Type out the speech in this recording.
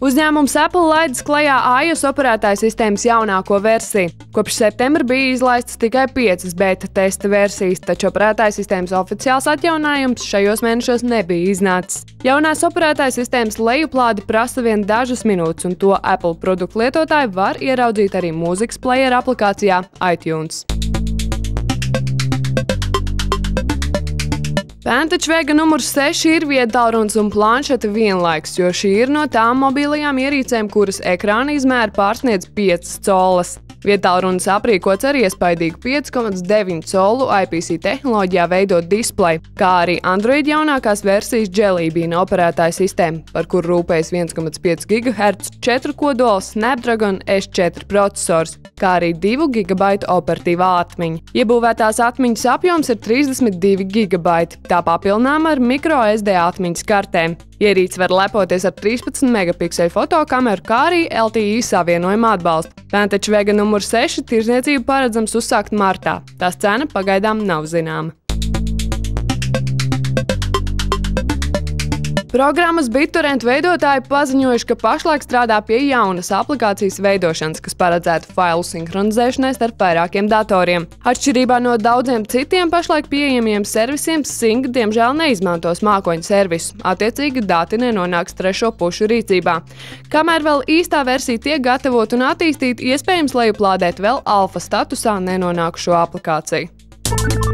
Uzņēmums Apple laidis klajā iOS operētāja sistēmas jaunāko versiju. Kopš septembra bija izlaistas tikai 5 beta testa versijas, taču operētāja sistēmas oficiāls atjauninājums šajos mēnešos nebija iznācis. Jaunās operētāja sistēmas lejuplādi prasa vien dažas minūtes, un to Apple produktu lietotāji var ieraudzīt arī mūzikas playera aplikācijā iTunes. Vantage Vega numurs 6 ir viedtālrunis un planšete vienlaikus, jo šī ir no tām mobilajām ierīcēm, kuras ekrāna izmēra pārsniedz 5 colas. Viedtālrunis aprīkots ar iespaidīgu 5,9 colu IPC tehnoloģijā veidot displeju, kā arī Android jaunākās versijas Jelly Bean operētāja sistēma, par kuru rūpējas 1,5 GHz 4 kodola Snapdragon S4 processors, kā arī 2 GB operatīvā atmiņa. Iebūvētās atmiņas apjoms ir 32 GB, tā papilnāma ar microSD atmiņas kartēm. Ierīce var lepoties ar 13 megapikseli fotokameru, kā arī LTE savienojuma atbalstu. Vantage Vega numur 6 tirdzniecību paredzams uzsākt martā. Tās cena pagaidām nav zināma. Programmas BitTorrent veidotāji paziņojuši, ka pašlaik strādā pie jaunas aplikācijas veidošanas, kas paredzētu failu sinhronizēšanai starp vairākiem datoriem. Atšķirībā no daudziem citiem pašlaik pieejamiem servisiem, Sync diemžēl neizmantos mākoņu servisu, attiecīgi dati nenonāks trešo pušu rīcībā. Kamēr vēl īstā versija tiek gatavot un attīstīt, iespējams lejuplādēt vēl alfa statusā nenonākušo aplikāciju.